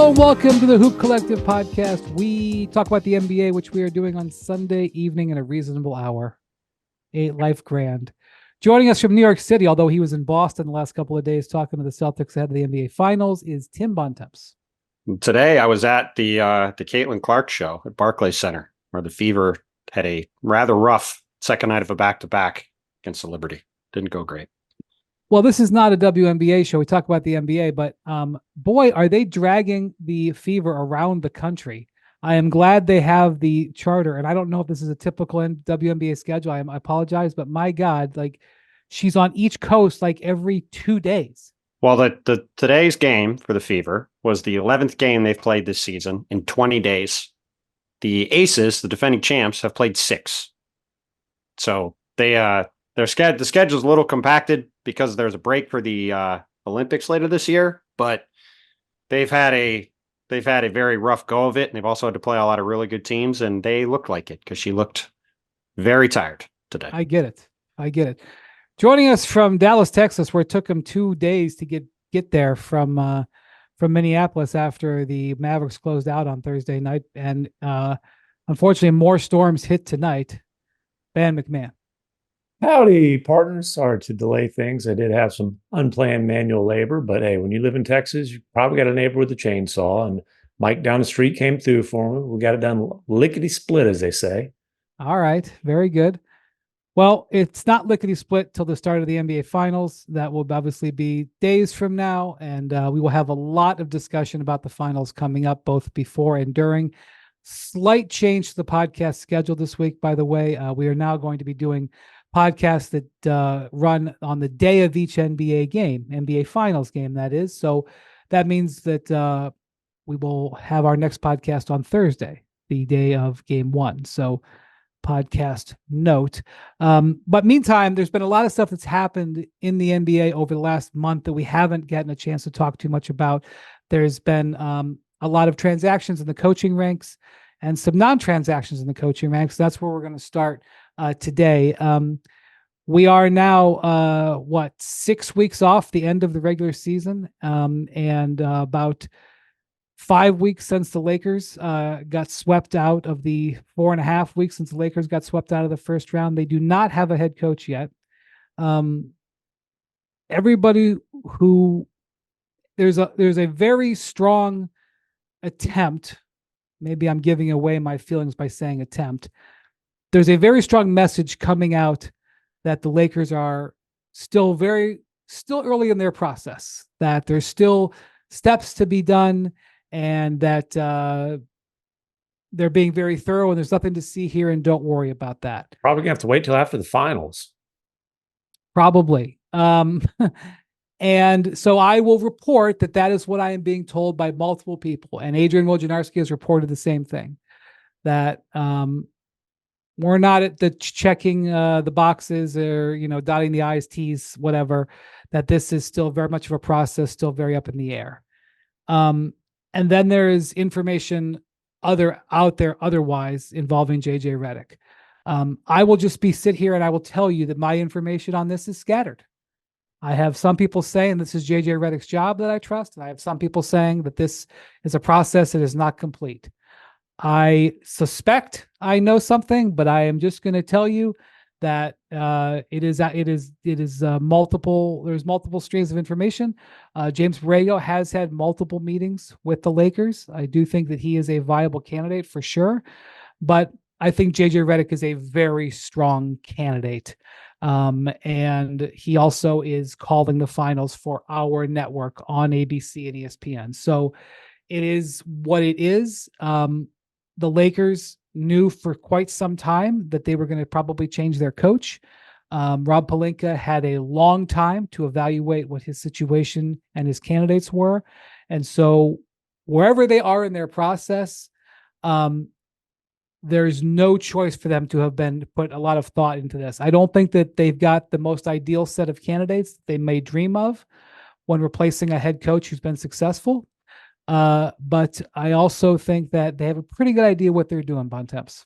Hello and welcome to the Hoop Collective podcast. We talk about the NBA, which we are doing on Sunday evening in a reasonable hour. 8 Life Grand. Joining us from New York City, although he was in Boston the last couple of days talking to the Celtics ahead of the NBA Finals, is Tim Bontemps. Today I was at the Caitlin Clark show at Barclays Center, where the Fever had a rather rough second night of a back-to-back against the Liberty. Didn't go great. Well, this is not a WNBA show. We talk about the NBA, but boy, are they dragging the Fever around the country. I am glad they have the charter, and I don't know if this is a typical WNBA schedule. I apologize, but my God, like she's on each coast like every 2 days. Well, the today's game for the Fever was the 11th game they've played this season in 20 days. The Aces, the defending champs, have played 6. So the schedule's a little compacted because there's a break for the Olympics later this year, but they've had a very rough go of it, and they've also had to play a lot of really good teams, and they looked like it because she looked very tired today. I get it. Joining us from Dallas, Texas, where it took him 2 days to get there from Minneapolis after the Mavericks closed out on Thursday night, and unfortunately more storms hit tonight. Ben MacMahon. Howdy, partners. Sorry to delay things. I did have some unplanned manual labor, but hey, when you live in Texas, you probably got a neighbor with a chainsaw, and Mike down the street came through for me. We got it done lickety-split, as they say. All right. Very good. Well, it's not lickety-split till the start of the NBA Finals. That will obviously be days from now, and we will have a lot of discussion about the Finals coming up, both before and during. Slight change to the podcast schedule this week, by the way. We are now going to be doing podcasts that run on the day of each NBA game, NBA Finals game, that is. So that means that we will have our next podcast on Thursday, the day of Game 1. So podcast note. But meantime, there's been a lot of stuff that's happened in the NBA over the last month that we haven't gotten a chance to talk too much about. There's been a lot of transactions in the coaching ranks and some non-transactions in the coaching ranks. That's where we're going to start today. We are now 6 weeks off the end of the regular season, and about 5 weeks since the Lakers got swept out of the 4.5 weeks since the Lakers got swept out of the first round. They do not have a head coach yet. Everybody who there's a very strong attempt. Maybe I'm giving away my feelings by saying attempt. There's a very strong message coming out that the Lakers are still early in their process, that there's still steps to be done, and that they're being very thorough, and there's nothing to see here, and don't worry about that. Probably gonna have to wait till after the finals. Probably. And so I will report that is what I am being told by multiple people. And Adrian Wojnarowski has reported the same thing, that we're not at the checking the boxes or, dotting the I's, T's, whatever, that this is still very much of a process, still very up in the air. And then there is information out there otherwise involving JJ Redick. I will just sit here and I will tell you that my information on this is scattered. I have some people saying this is JJ Redick's job that I trust, and I have some people saying that this is a process that is not complete. I suspect I know something, but I am just going to tell you that it is multiple. There's multiple streams of information. James Borrego has had multiple meetings with the Lakers. I do think that he is a viable candidate for sure, but I think JJ Redick is a very strong candidate. And he also is calling the finals for our network on ABC and ESPN. So it is what it is. The Lakers knew for quite some time that they were going to probably change their coach. Rob Pelinka had a long time to evaluate what his situation and his candidates were. And so wherever they are in their process, there's no choice for them to have been put a lot of thought into this. I don't think that they've got the most ideal set of candidates they may dream of when replacing a head coach who's been successful. But I also think that they have a pretty good idea what they're doing, Bontemps.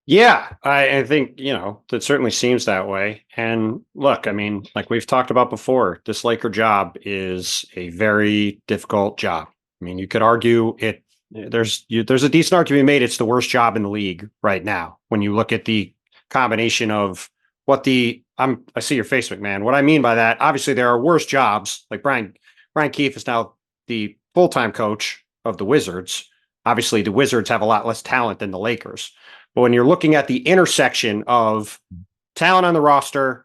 Yeah, I think, that certainly seems that way. And look, I mean, like we've talked about before, this Laker job is a very difficult job. I mean, you could argue there's a decent argument made. It's the worst job in the league right now. When you look at the combination of I see your face, MacMahon. What I mean by that, obviously there are worse jobs. Like Brian Keefe is now the full-time coach of the Wizards. Obviously the Wizards have a lot less talent than the Lakers. But when you're looking at the intersection of talent on the roster,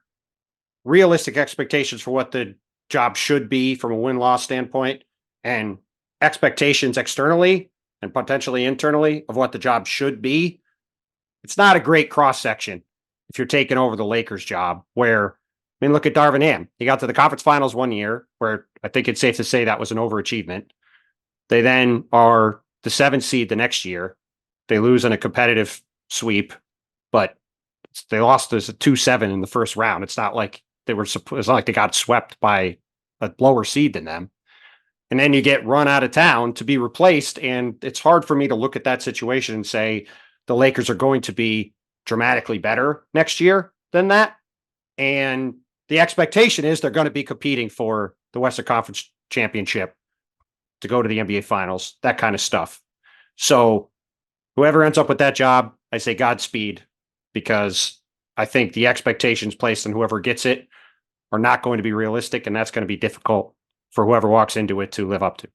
realistic expectations for what the job should be from a win-loss standpoint, and expectations externally and potentially internally of what the job should be, it's not a great cross-section if you're taking over the Lakers job, where, I mean, look at Darvin Ham. He got to the conference finals one year, where I think it's safe to say that was an overachievement. They then are the 7th seed the next year. They lose in a competitive sweep, but they lost as a 2-7 in the first round. It's not like it's not like they got swept by a lower seed than them. And then you get run out of town to be replaced. And it's hard for me to look at that situation and say the Lakers are going to be dramatically better next year than that. And the expectation is they're going to be competing for the Western Conference Championship, to go to the NBA Finals, that kind of stuff. So whoever ends up with that job, I say Godspeed, because I think the expectations placed on whoever gets it are not going to be realistic, and that's going to be difficult for whoever walks into it to live up to.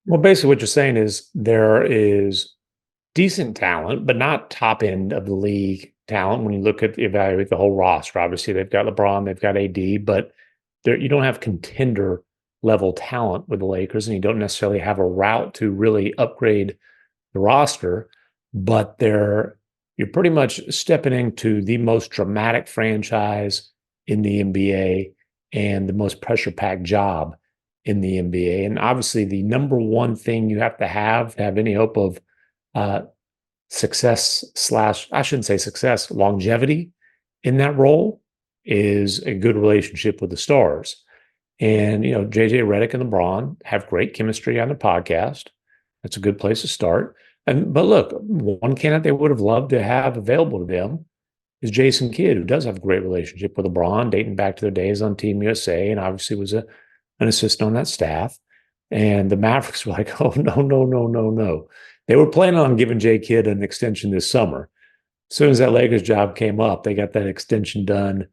Well, basically what you're saying is there is decent talent, but not top end of the league talent when you evaluate the whole roster. Obviously, they've got LeBron, they've got AD, but you don't have contender level talent with the Lakers, and you don't necessarily have a route to really upgrade the roster, but you're pretty much stepping into the most dramatic franchise in the NBA and the most pressure-packed job in the NBA. And obviously, the number one thing you have to have any hope of success / I shouldn't say success, longevity in that role is a good relationship with the stars. And, JJ Redick and LeBron have great chemistry on the podcast. That's a good place to start. But look, one candidate they would have loved to have available to them is Jason Kidd, who does have a great relationship with LeBron, dating back to their days on Team USA, and obviously was an assistant on that staff. And the Mavericks were like, oh, no. They were planning on giving Jay Kidd an extension this summer. As soon as that Lakers job came up, they got that extension done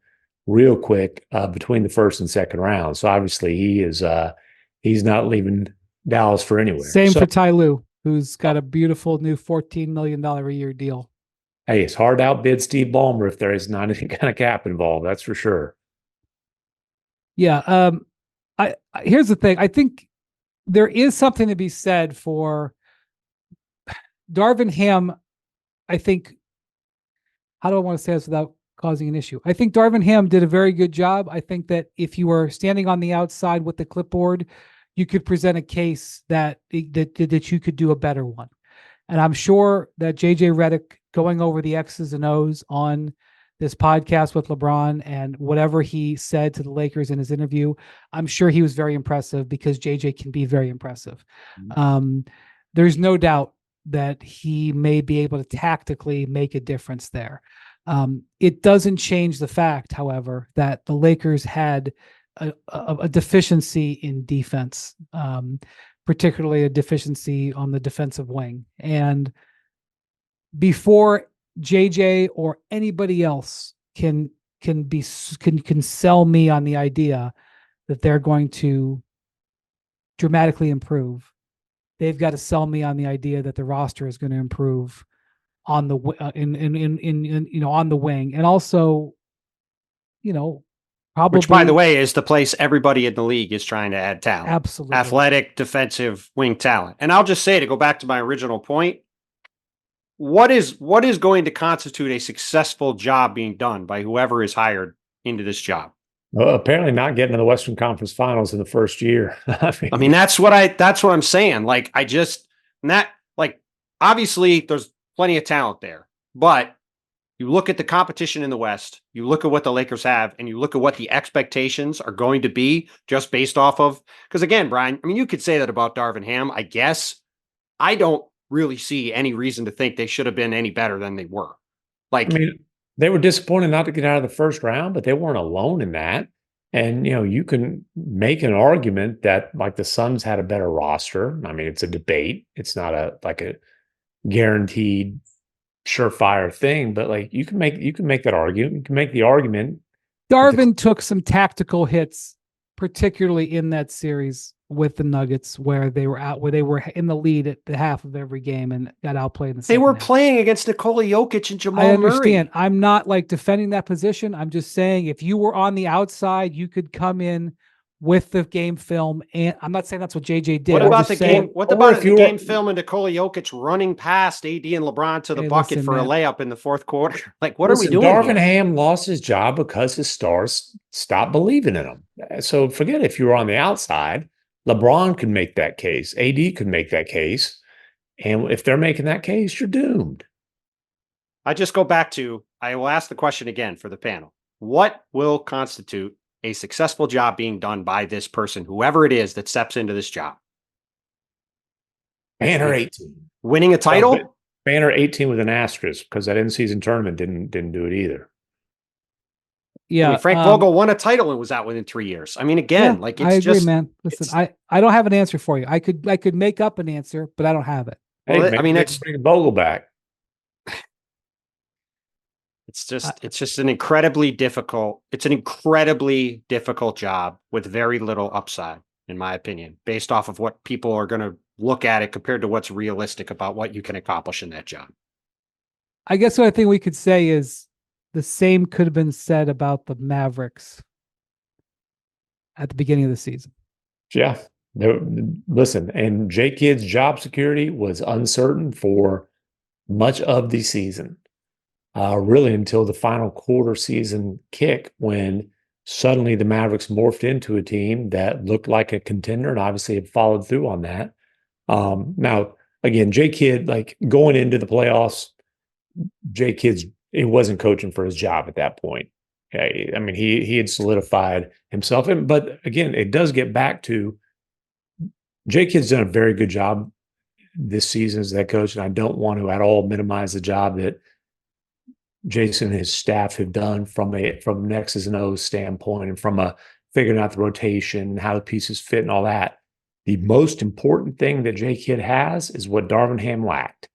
real quick between the first and second round. So obviously he's not leaving Dallas for anywhere. Same for Ty Lue, who's got a beautiful new $14 million a year deal. Hey, it's hard to outbid Steve Ballmer if there is not any kind of cap involved. That's for sure. Yeah. Here's the thing. I think there is something to be said for Darvin Ham. I think, how do I want to say this without causing an issue? I think Darvin Ham did a very good job. I think that if you were standing on the outside with the clipboard, you could present a case that you could do a better one. And I'm sure that JJ Redick going over the X's and O's on this podcast with LeBron and whatever he said to the Lakers in his interview, I'm sure he was very impressive, because JJ can be very impressive. There's no doubt that he may be able to tactically make a difference there. It doesn't change the fact, however, that the Lakers had a deficiency in defense, particularly a deficiency on the defensive wing. And before JJ or anybody else can sell me on the idea that they're going to dramatically improve, they've got to sell me on the idea that the roster is going to improve on the on the wing, and also, probably, which, by the way, is the place everybody in the league is trying to add talent. Absolutely. Athletic, defensive, wing talent. And I'll just say, to go back to my original point, what is going to constitute a successful job being done by whoever is hired into this job? Well, apparently not getting to the Western Conference Finals in the first year. I mean, that's what I'm saying. Like, obviously there's plenty of talent there, but you look at the competition in the West, you look at what the Lakers have, and you look at what the expectations are going to be just based off of, because again, Brian, I mean, you could say that about Darvin Ham, I guess. I don't really see any reason to think they should have been any better than they were. Like, I mean, they were disappointed not to get out of the first round, but they weren't alone in that. And, you can make an argument that like the Suns had a better roster. I mean, it's a debate. It's not a guaranteed surefire thing, but like you can make that argument. You can make the argument. Darvin took some tactical hits, particularly in that series with the Nuggets, where they were in the lead at the half of every game and got outplayed in the second They were half. playing against Nikola Jokic and Jamal I understand. Murray. I'm not like defending that position. I'm just saying if you were on the outside, you could come in with the game film. And I'm not saying that's what JJ did. What about the game? What about the game film and Nikola Jokic running past AD and LeBron to the bucket for a layup in the fourth quarter? Like, what are we doing? Darvin Ham lost his job because his stars stopped believing in him. So forget if you were on the outside. LeBron could make that case. AD could make that case. And if they're making that case, you're doomed. I just go back to, I will ask the question again for the panel. What will constitute a successful job being done by this person, whoever it is that steps into this job? Banner 18. Winning a title? Banner 18 with an asterisk because that in-season tournament didn't do it either. Yeah. I mean, Frank Vogel won a title and was out within 3 years. I mean, again, it's I agree, man. Listen, I don't have an answer for you. I could make up an answer, but I don't have it. Well, I mean, let's bring Vogel back. It's just an incredibly difficult job with very little upside, in my opinion, based off of what people are going to look at it compared to what's realistic about what you can accomplish in that job. I guess what I think we could say is the same could have been said about the Mavericks at the beginning of the season. Yeah. Listen, and J Kidd's job security was uncertain for much of the season. Really until the final quarter season kick when suddenly the Mavericks morphed into a team that looked like a contender and obviously had followed through on that. Now, again, J Kidd, like going into the playoffs, J Kidd's, he wasn't coaching for his job at that point. Okay. I mean, he had solidified himself. But again, it does get back to J Kidd's done a very good job this season as that coach, and I don't want to at all minimize the job that Jason and his staff have done from an X's and O's standpoint and from a figuring out the rotation and how the pieces fit and all that. The most important thing that J Kidd has is what Darvin Ham lacked: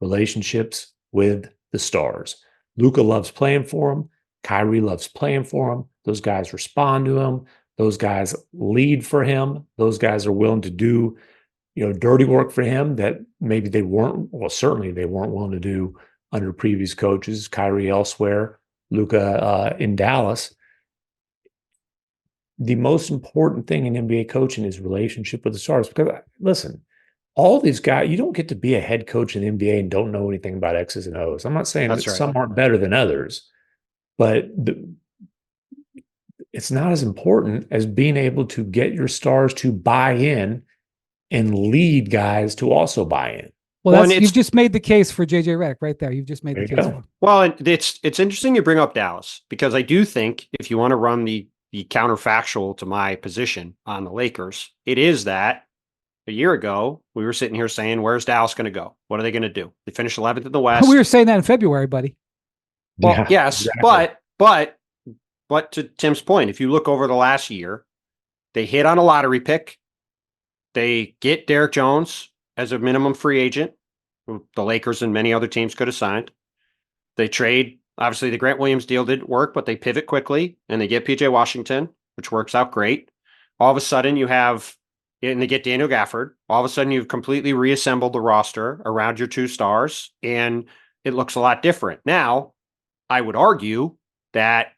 relationships with the stars. Luka loves playing for him. Kyrie loves playing for him. Those guys respond to him. Those guys lead for him. Those guys are willing to do, dirty work for him that maybe certainly they weren't willing to do under previous coaches, Kyrie elsewhere, Luka in Dallas. The most important thing in NBA coaching is relationship with the stars. Because listen, all these guys, you don't get to be a head coach in the NBA and don't know anything about X's and O's. I'm not saying that some aren't better than others, but it's not as important as being able to get your stars to buy in and lead guys to also buy in. Well, you've just made the case for JJ Redick right there. You've just made the case. Well, and it's interesting you bring up Dallas, because I do think if you want to run the counterfactual to my position on the Lakers, it is that a year ago we were sitting here saying, where's Dallas going to go? What are they going to do? They finished 11th in the West. We were saying that in February, buddy. Well, yes, exactly. But to Tim's point, if you look over the last year, they hit on a lottery pick. They get Derek Jones as a minimum free agent, who the Lakers and many other teams could have signed. They trade, obviously the Grant Williams deal didn't work, but they pivot quickly and they get PJ Washington, which works out great. All of a sudden and they get Daniel Gafford. All of a sudden you've completely reassembled the roster around your two stars and it looks a lot different. Now, I would argue that,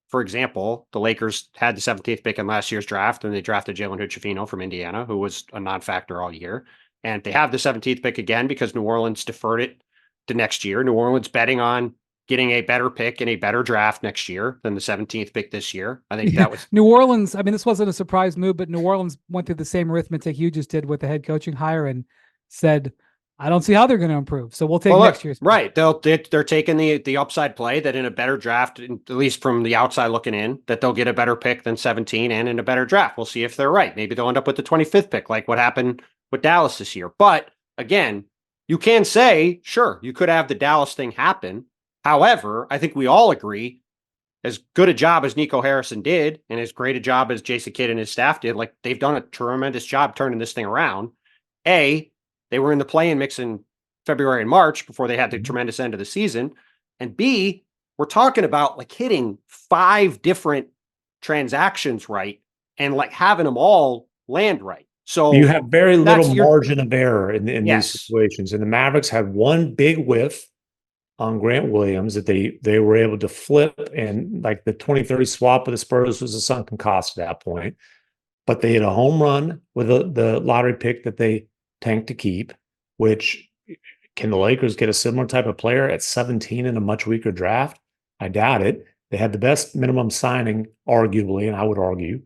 for example, the Lakers had the 17th pick in last year's draft and they drafted Jalen Hood-Schifino from Indiana, who was a non-factor all year. And they have the 17th pick again because New Orleans deferred it to next year. New Orleans betting on getting a better pick and a better draft next year than the 17th pick this year. I think that was New Orleans. I mean, this wasn't a surprise move, but New Orleans went through the same arithmetic you just did with the head coaching hire and said, I don't see how they're going to improve. So we'll take next year's pick. Right. They're taking the upside play that in a better draft, at least from the outside looking in, that they'll get a better pick than 17 and in a better draft. We'll see if they're right. Maybe they'll end up with the 25th pick, like what happened with Dallas this year. But again, you can say, sure, you could have the Dallas thing happen. However, I think we all agree as good a job as Nico Harrison did, and as great a job as Jason Kidd and his staff did, like they've done a tremendous job turning this thing around. A, they were in the play-in mix in February and March before they had the tremendous end of the season. And B, we're talking about like hitting 5 different transactions right and like having them all land right. So you have very little that's margin of error in these Yes. situations. And the Mavericks had one big whiff on Grant Williams that they were able to flip, and like the 20-30 swap with the Spurs was a sunken cost at that point. But they hit a home run with the lottery pick that they tanked to keep, which can the Lakers get a similar type of player at 17 in a much weaker draft? I doubt it. They had the best minimum signing, arguably, and I would argue,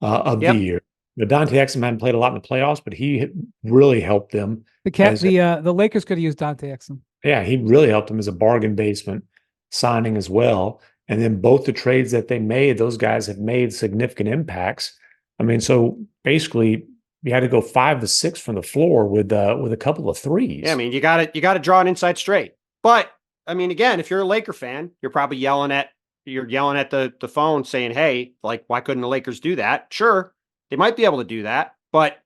of the year. Dante Exum hadn't played a lot in the playoffs, but he really helped them. The Lakers could have used Dante Exum. Yeah, he really helped them as a bargain basement signing as well. And then both the trades that they made, those guys have made significant impacts. I mean, so basically, you had to go 5 to 6 from the floor with a couple of threes. Yeah, I mean, you got to draw an inside straight. But I mean, again, if you're a Laker fan, you're probably yelling at the phone saying, "Hey, like, why couldn't the Lakers do that?" Sure, they might be able to do that, but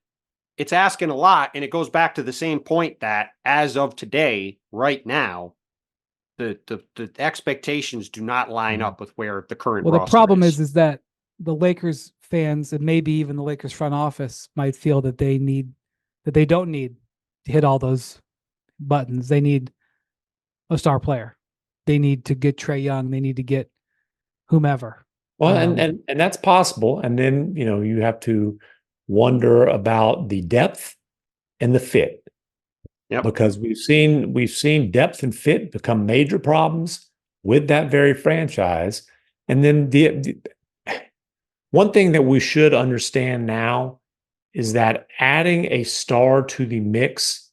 it's asking a lot, and it goes back to the same point that as of today, right now, the expectations do not line up with where the current. Well, the problem is that the Lakers fans and maybe even the Lakers front office might feel that they don't need to hit all those buttons. They need a star player. They need to get Trae Young. They need to get whomever. Well, and that's possible. And then, you have to wonder about the depth and the fit. Yep. Because we've seen depth and fit become major problems with that very franchise. And then the one thing that we should understand now is that adding a star to the mix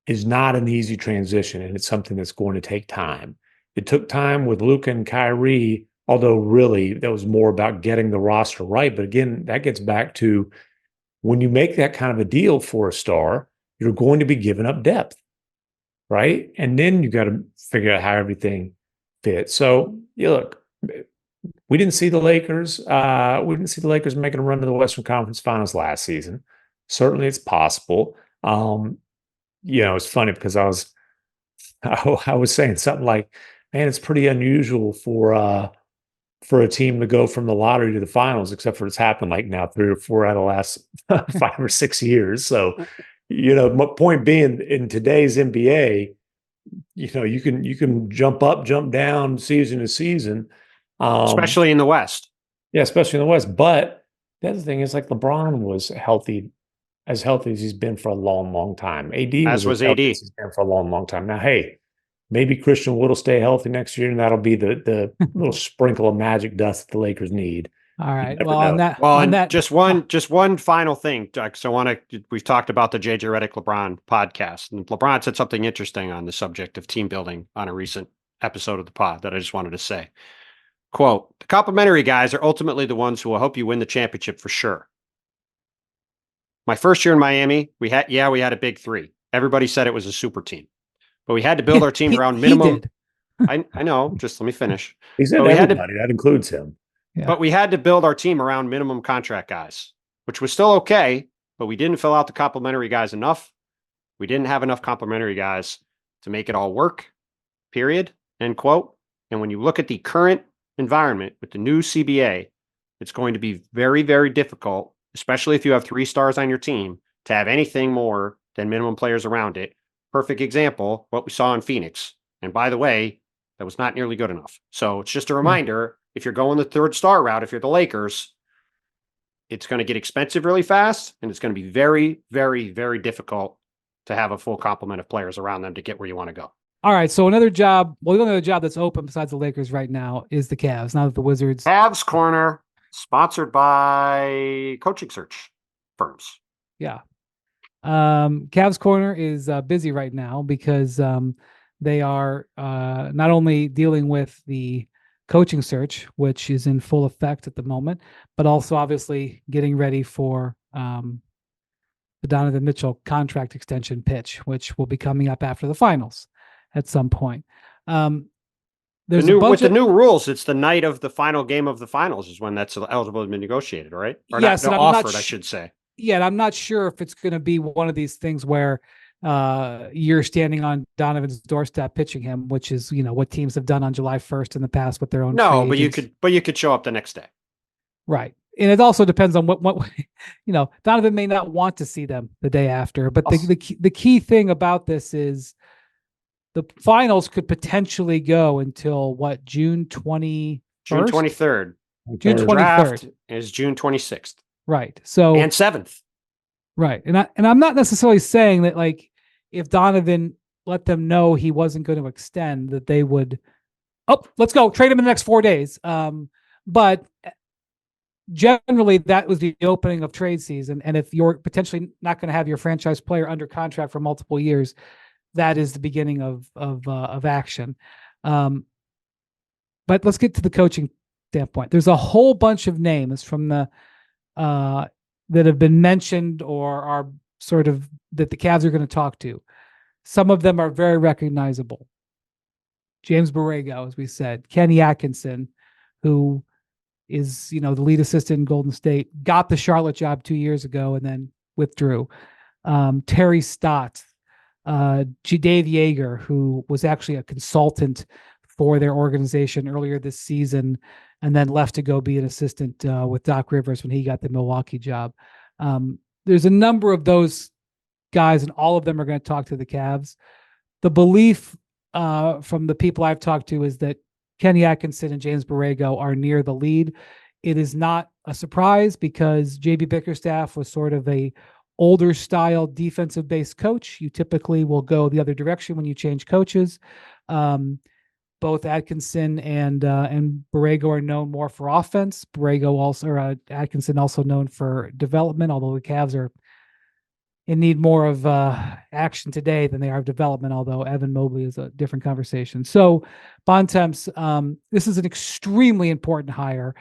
is not an easy transition, and it's something that's going to take time. It took time with Luka and Kyrie, although really that was more about getting the roster right. But again, that gets back to when you make that kind of a deal for a star, you're going to be giving up depth, right? And then you got to figure out how everything fits. So, look, we didn't see the Lakers. We didn't see the Lakers making a run to the Western Conference Finals last season. Certainly, it's possible. It's funny because I was saying something like, "Man, it's pretty unusual for a team to go from the lottery to the finals, except for it's happened like now 3 or 4 out of the last 5 or 6 years." So, my point being, in today's NBA, you can jump up, jump down season to season. Especially in the West. Yeah, especially in the West. But the other thing is, like, LeBron was healthy as he's been for a long, long time. AD was as AD. healthy as he's been for a long, long time. Now, hey, maybe Christian Wood will stay healthy next year, and that'll be the little sprinkle of magic dust that the Lakers need. All right. Well, just one final thing, Doug. So we've talked about the JJ Redick LeBron podcast, and LeBron said something interesting on the subject of team building on a recent episode of the pod that I just wanted to say. Quote, "The complimentary guys are ultimately the ones who will help you win the championship for sure. My first year in Miami, we had a big 3. Everybody said it was a super team, but we had to build our team around minimum." I know. Just let me finish. He said everybody. That includes him. Yeah. But we had to build our team around minimum contract guys, which was still okay, but we didn't fill out the complimentary guys enough. We didn't have enough complimentary guys to make it all work, period, end quote. And when you look at the current environment with the new CBA, it's going to be very, very difficult, especially if you have 3 stars on your team, to have anything more than minimum players around it. Perfect example, what we saw in Phoenix. And by the way, that was not nearly good enough. So it's just a reminder, if you're going the 3rd star route, if you're the Lakers, it's going to get expensive really fast, and it's going to be very, very, very difficult to have a full complement of players around them to get where you want to go. All right, so the only other job that's open besides the Lakers right now is the Cavs. Now that the Wizards. Cavs Corner, sponsored by coaching search firms. Yeah. Cavs Corner is busy right now because they are not only dealing with the coaching search, which is in full effect at the moment, but also obviously getting ready for the Donovan Mitchell contract extension pitch, which will be coming up after the finals at some point. The there's a bunch with the of new rules, it's the night of the final game of the finals is when that's eligible to be negotiated, right? Or yes, not and I'm not offered, I should say. yeah, and I'm not sure if it's going to be one of these things where you're standing on Donovan's doorstep pitching him, which is what teams have done on July 1st in the past with their own free No, but agents. you could show up the next day. Right. And it also depends on what Donovan may not want to see them the day after. But the key thing about this is the finals could potentially go until what, June 21st? June 23rd. June The 23rd. draft is June 26th. Right. So and 7th. Right. And I'm not necessarily saying that, like, if Donovan let them know he wasn't going to extend, that they would, let's go trade him in the next 4 days. But generally that was the opening of trade season. And if you're potentially not going to have your franchise player under contract for multiple years, that is the beginning of action. But let's get to the coaching standpoint. There's a whole bunch of names from the that have been mentioned or are sort of that the Cavs are going to talk to. Some of them are very recognizable. James Borrego, as we said, Kenny Atkinson, who is, the lead assistant in Golden State, got the Charlotte job 2 years ago and then withdrew. Terry Stott, Dave Yeager, who was actually a consultant for their organization earlier this season and then left to go be an assistant with Doc Rivers when he got the Milwaukee job. There's a number of those guys, and all of them are going to talk to the Cavs. The belief from the people I've talked to is that Kenny Atkinson and James Borrego are near the lead. It is not a surprise because J.B. Bickerstaff was sort of a older style defensive based coach. You typically will go the other direction when you change coaches. Both Atkinson and Borrego are known more for offense. Atkinson also known for development, although the Cavs are in need more of action today than they are of development, although Evan Mobley is a different conversation. So Bontemps, this is an extremely important hire.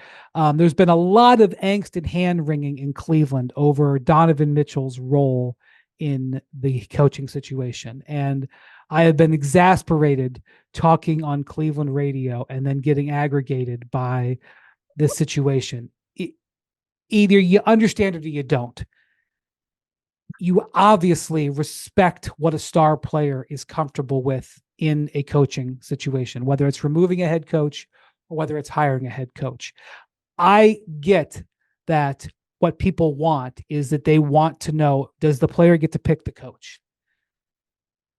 There's been a lot of angst and hand-wringing in Cleveland over Donovan Mitchell's role in the coaching situation. And I have been exasperated talking on Cleveland radio and then getting aggregated by this situation. Either you understand it or you don't. You obviously respect what a star player is comfortable with in a coaching situation, whether it's removing a head coach or whether it's hiring a head coach. I get that what people want is that they want to know, does the player get to pick the coach?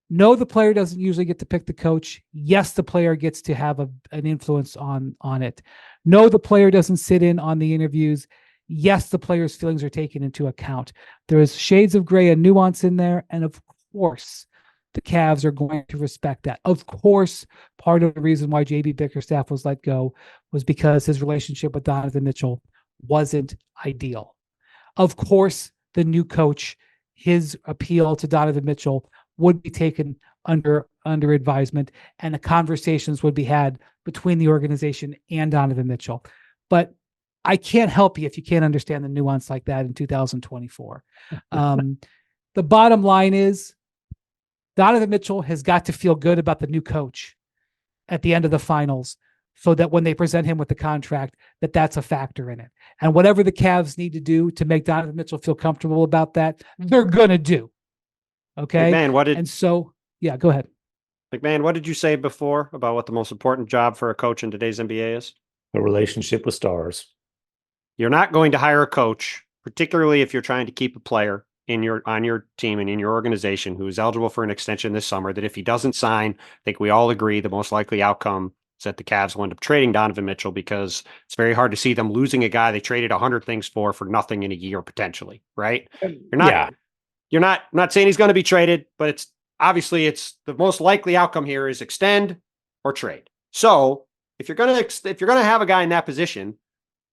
No, the player doesn't usually get to pick the coach. Yes, the player gets to have an influence on it. No, the player doesn't sit in on the interviews. Yes, the player's feelings are taken into account. There is shades of gray and nuance in there. And of course, the Cavs are going to respect that. Of course, part of the reason why J.B. Bickerstaff was let go was because his relationship with Donovan Mitchell wasn't ideal. Of course, the new coach, his appeal to Donovan Mitchell would be taken under advisement, and the conversations would be had between the organization and Donovan Mitchell. But I can't help you if you can't understand the nuance like that in 2024. The bottom line is Donovan Mitchell has got to feel good about the new coach at the end of the finals so that when they present him with the contract, that's a factor in it. And whatever the Cavs need to do to make Donovan Mitchell feel comfortable about that, they're going to do. Okay. MacMahon, yeah, go ahead. MacMahon, what did you say before about what the most important job for a coach in today's NBA is? A relationship with stars. You're not going to hire a coach, particularly if you're trying to keep a player on your team and in your organization who is eligible for an extension this summer, that if he doesn't sign, I think we all agree the most likely outcome is that the Cavs will end up trading Donovan Mitchell, because it's very hard to see them losing a guy they traded 100 things for nothing in a year potentially, right? I'm not saying he's going to be traded, but it's the most likely outcome here is extend or trade. So if you're going to have a guy in that position,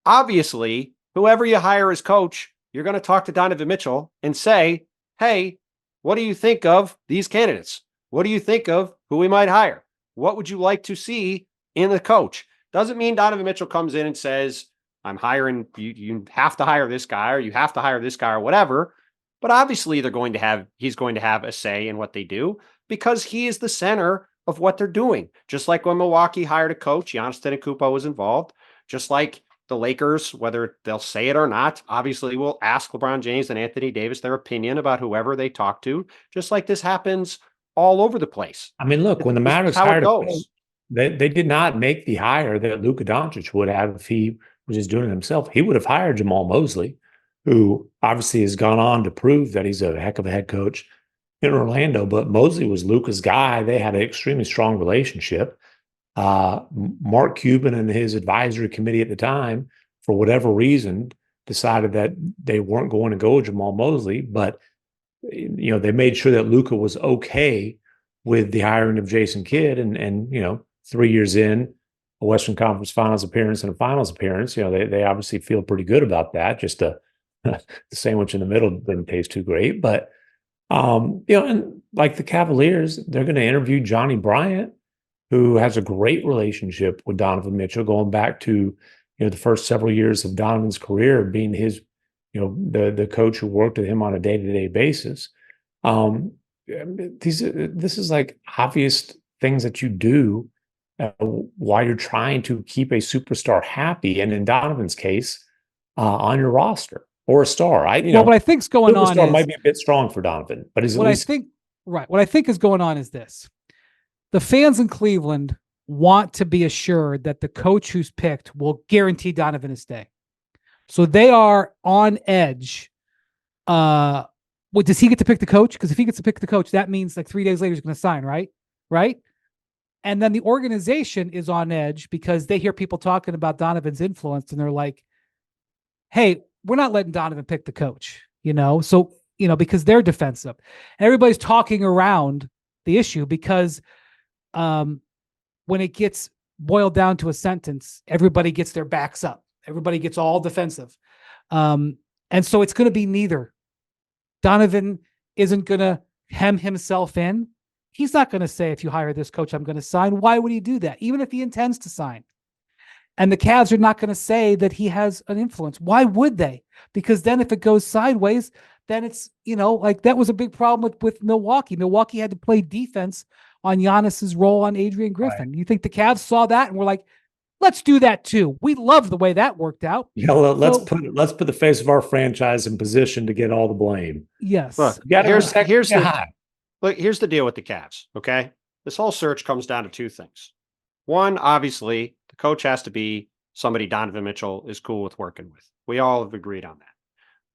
obviously, whoever you hire as coach, you're going to talk to Donovan Mitchell and say, hey, what do you think of these candidates? What do you think of who we might hire? What would you like to see in the coach? Doesn't mean Donovan Mitchell comes in and says, I'm hiring, you have to hire this guy, or you have to hire this guy, or whatever. But obviously he's going to have a say in what they do, because he is the center of what they're doing. Just like when Milwaukee hired a coach, Giannis Antetokounmpo was involved. Just like the Lakers, whether they'll say it or not, obviously will ask LeBron James and Anthony Davis their opinion about whoever they talk to. Just like this happens all over the place. I mean, look, when the Mavericks how it hired a goes. coach, they did not make the hire that Luka Doncic would have if he was just doing it himself. He would have hired Jamal Mosley, who obviously has gone on to prove that he's a heck of a head coach in Orlando. But Mosley was Luka's guy. They had an extremely strong relationship. Mark Cuban and his advisory committee at the time, for whatever reason, decided that they weren't going to go Jamal Mosley, but they made sure that Luka was okay with the hiring of Jason Kidd, and 3 years in, a Western Conference Finals appearance and a Finals appearance, they obviously feel pretty good about that. Just the sandwich in the middle didn't taste too great, but and like the Cavaliers, they're going to interview Johnny Bryant, who has a great relationship with Donovan Mitchell, going back to the first several years of Donovan's career, being his the coach who worked with him on a day-to-day basis. This is like obvious things that you do while you're trying to keep a superstar happy, and in Donovan's case, on your roster or a star. What I think's going on is might be a bit strong for Donovan, but he's what I think is going on is this: the fans in Cleveland want to be assured that the coach who's picked will guarantee Donovan a stay. So they are on edge. Does he get to pick the coach? Because if he gets to pick the coach, that means like 3 days later he's going to sign, right? Right? And then the organization is on edge because they hear people talking about Donovan's influence, and they're like, hey, we're not letting Donovan pick the coach, So, because they're defensive. And everybody's talking around the issue because when it gets boiled down to a sentence, everybody gets their backs up. Everybody gets all defensive. And so it's going to be neither. Donovan isn't going to hem himself in. He's not going to say, if you hire this coach, I'm going to sign. Why would he do that? Even if he intends to sign. And the Cavs are not going to say that he has an influence. Why would they? Because then if it goes sideways, then it's, like that was a big problem with Milwaukee. Milwaukee had to play defense on Giannis's role on Adrian Griffin. Right. You think the Cavs saw that and were like, let's do that too. We love the way that worked out. Yeah, well, let's put the face of our franchise in position to get all the blame. Yes. Look, here's the deal with the Cavs, okay? This whole search comes down to two things. One, obviously, the coach has to be somebody Donovan Mitchell is cool with working with. We all have agreed on that.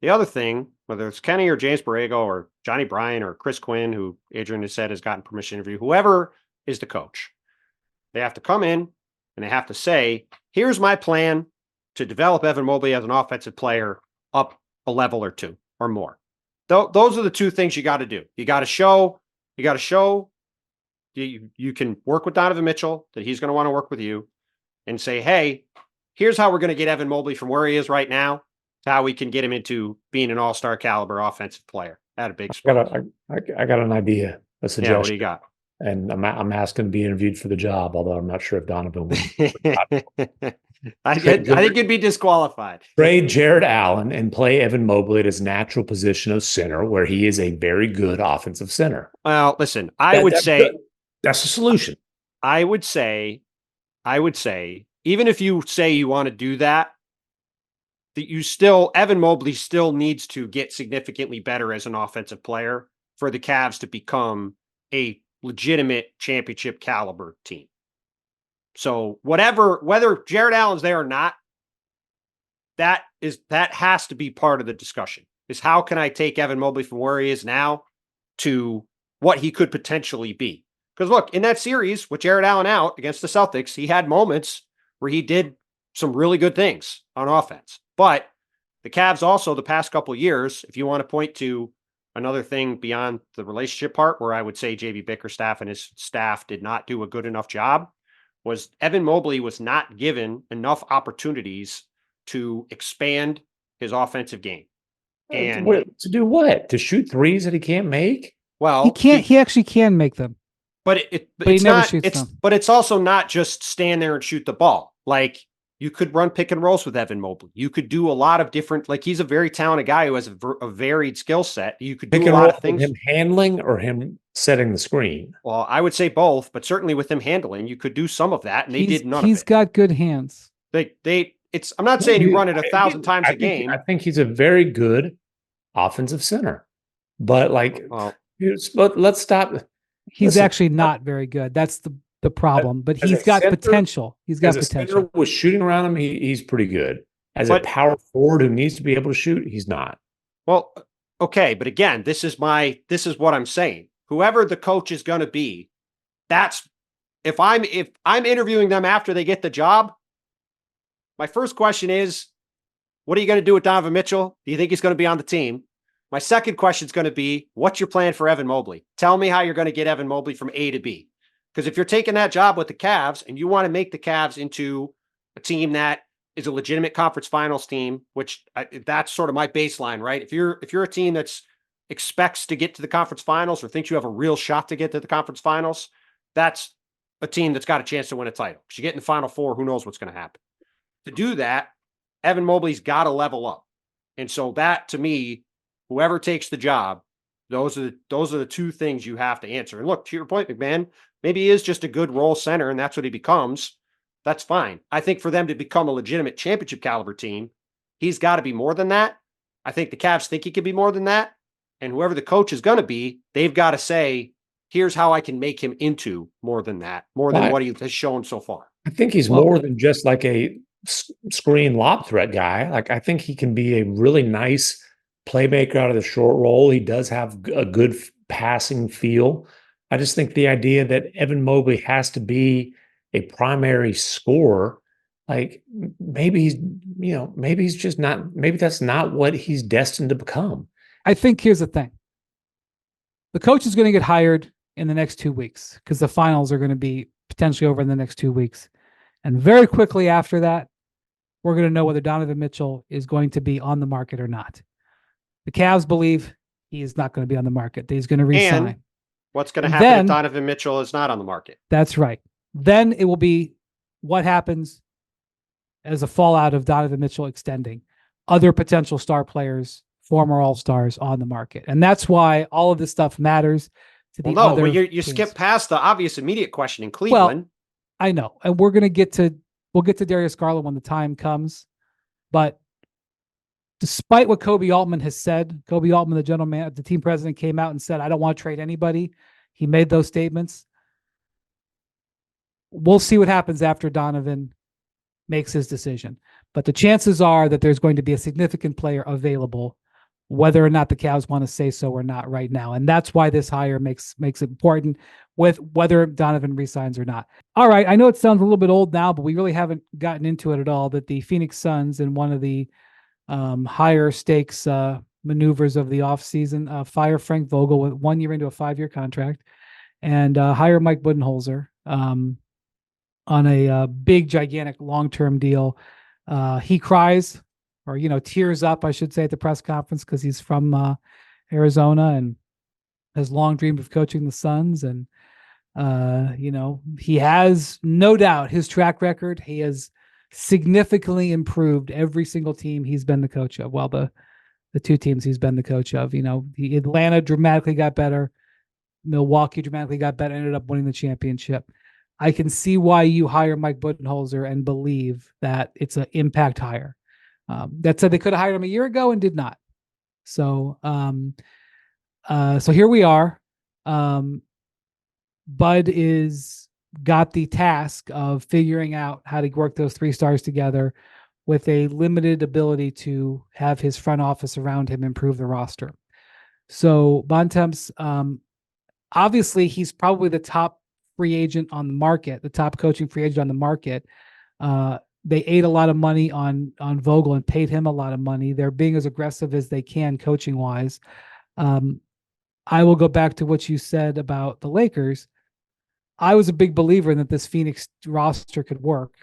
The other thing, whether it's Kenny or James Borrego or Johnny Bryan or Chris Quinn, who Adrian has said has gotten permission to interview, whoever is the coach, they have to come in and they have to say, here's my plan to develop Evan Mobley as an offensive player up a level or two or more. Those are the two things you got to do. You got to show you can work with Donovan Mitchell, that he's going to want to work with you, and say, hey, here's how we're going to get Evan Mobley from where he is right now to how we can get him into being an all-star caliber offensive player at a big spot. I got an idea, a suggestion. Yeah, what do you got? And I'm asking to be interviewed for the job, although I'm not sure if Donovan would. I think you'd be disqualified. Trade Jared Allen and play Evan Mobley at his natural position of center, where he is a very good offensive center. Well, listen, I would say that's a solution. I would say, even if you say you want to do that, Evan Mobley still needs to get significantly better as an offensive player for the Cavs to become a legitimate championship caliber team. So whether Jared Allen's there or not, that has to be part of the discussion, is how can I take Evan Mobley from where he is now to what he could potentially be? Because look, in that series with Jared Allen out against the Celtics, he had moments where he did some really good things on offense. But the Cavs also, the past couple of years, if you want to point to another thing beyond the relationship part, where I would say JB Bickerstaff and his staff did not do a good enough job, was Evan Mobley was not given enough opportunities to expand his offensive game. And to do what? To shoot threes that he can't make? Well, he can't. He actually can make them, but it's also not just stand there and shoot the ball. Like, You could run pick and rolls with Evan Mobley. You could do a lot of different, like he's a very talented guy who has a varied skill set. You could do a lot of things. Him handling or him setting the screen? Well, I would say both, but certainly with him handling, you could do some of that, and they did none of it. He's got good hands. I'm not saying you run it 1,000 times a game. I think he's a very good offensive center, but let's stop. He's actually not very good. That's the problem, but he's got potential. He's got potential. With shooting around him, he's pretty good. As a power forward who needs to be able to shoot, he's not. Well, okay, but again, this is what I'm saying. Whoever the coach is going to be, if I'm interviewing them after they get the job, my first question is, what are you going to do with Donovan Mitchell? Do you think he's going to be on the team? My second question is going to be, what's your plan for Evan Mobley? Tell me how you're going to get Evan Mobley from A to B. Because if you're taking that job with the Cavs and you want to make the Cavs into a team that is a legitimate conference finals team, which that's sort of my baseline, right? If you're a team that's expects to get to the conference finals or thinks you have a real shot to get to the conference finals, that's a team that's got a chance to win a title. Because you get in the Final Four, who knows what's going to happen. To do that, Evan Mobley's got to level up. And so that, to me, whoever takes the job, those are the two things you have to answer. And look, to your point, MacMahon, maybe he is just a good role center and that's what he becomes. That's fine. I think for them to become a legitimate championship caliber team, he's got to be more than that. I think the Cavs think he could be more than that. And whoever the coach is going to be, they've got to say, here's how I can make him into more than that, more than what he has shown so far. I think he's more than just like a screen lob threat guy. Like, I think he can be a really nice playmaker out of the short roll. He does have a good passing feel. I just think the idea that Evan Mobley has to be a primary scorer, like maybe he's just not, maybe that's not what he's destined to become. I think here's the thing. The coach is going to get hired in the next 2 weeks because the finals are going to be potentially over in the next 2 weeks. And very quickly after that, we're going to know whether Donovan Mitchell is going to be on the market or not. The Cavs believe he is not going to be on the market. He's going to resign. And what's going to happen if Donovan Mitchell is not on the market? That's right. Then it will be what happens as a fallout of Donovan Mitchell extending. Other potential star players, former All-Stars on the market. And that's why all of this stuff matters to the other but you teams. skip past the obvious immediate question in Cleveland. Well, I know. And we'll get to Darius Garland when the time comes. But despite what Kobe Altman has said, Kobe Altman, the team president, came out and said, I don't want to trade anybody. He made those statements. We'll see what happens after Donovan makes his decision. But the chances are that there's going to be a significant player available, whether or not the Cavs want to say so or not right now. And that's why this hire makes it important with whether Donovan resigns or not. All right, I know it sounds a little bit old now, but we really haven't gotten into it at all, that the Phoenix Suns, in one of the higher stakes maneuvers of the offseason, fire Frank Vogel with 1 year into a 5-year contract and hire Mike Budenholzer on a big, gigantic long-term deal. He cries, or, tears up, I should say, at the press conference because he's from Arizona and has long dreamed of coaching the Suns. And, he has no doubt his track record. He has significantly improved every single team he's been the coach of. Well, the two teams he's been the coach of, Atlanta dramatically got better. Milwaukee dramatically got better, ended up winning the championship. I can see why you hire Mike Budenholzer and believe that it's an impact hire. That said, they could have hired him a year ago and did not. So here we are. Bud got the task of figuring out how to work those 3 stars together with a limited ability to have his front office around him improve the roster. So Bontemps, obviously he's probably the top free agent on the market, the top coaching free agent on the market. They ate a lot of money on Vogel and paid him a lot of money. They're being as aggressive as they can coaching wise. I will go back to what you said about the Lakers. I was a big believer in that this Phoenix roster could work.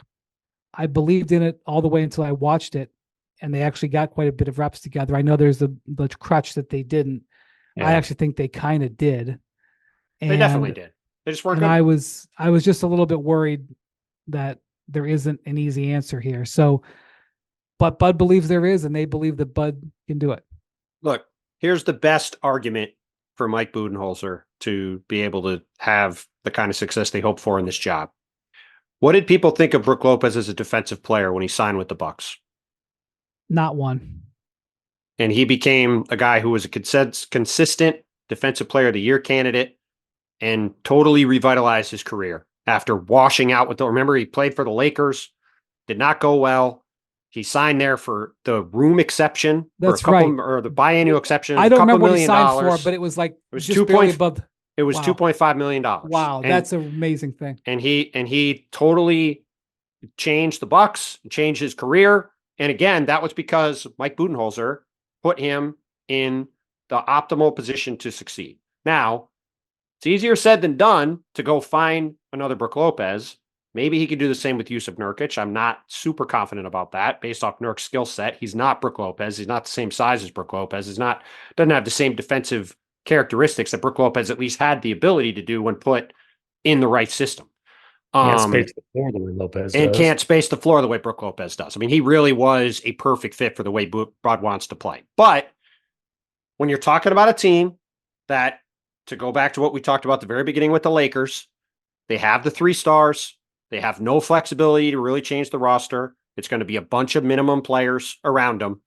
I believed in it all the way until I watched it, and they actually got quite a bit of reps together. I know there's the crutch that they didn't. Yeah. I actually think they kind of did. And they definitely did. They just weren't good. I was just a little bit worried that there isn't an easy answer here. So, but Bud believes there is, and they believe that Bud can do it. Look, here's the best argument for Mike Budenholzer to be able to have the kind of success they hope for in this job. What did people think of Brook Lopez as a defensive player when he signed with the Bucks? Not one. And he became a guy who was a consistent defensive player of the year candidate and totally revitalized his career after washing out with remember, he played for the Lakers, did not go well. He signed there for the room exception, That's or right, or the biannual exception. I don't remember what he signed $2 million. for, but it was like it was just barely above. It was Wow. $2.5 million. Wow, that's an amazing thing. And he totally changed the Bucks, changed his career. And again, that was because Mike Budenholzer put him in the optimal position to succeed. Now, it's easier said than done to go find another Brook Lopez. Maybe he could do the same with Jusuf Nurkic. I'm not super confident about that based off Nurk's skill set. He's not Brook Lopez. He's not the same size as Brook Lopez. Doesn't have the same defensive characteristics that Brook Lopez at least had the ability to do when put in the right system. Can't space the floor the way Lopez does. Can't space the floor the way Brook Lopez does. I mean, he really was a perfect fit for the way Bud wants to play. But when you're talking about a team that, to go back to what we talked about at the very beginning with the Lakers, they have the 3 stars. They have no flexibility to really change the roster. It's going to be a bunch of minimum players around them.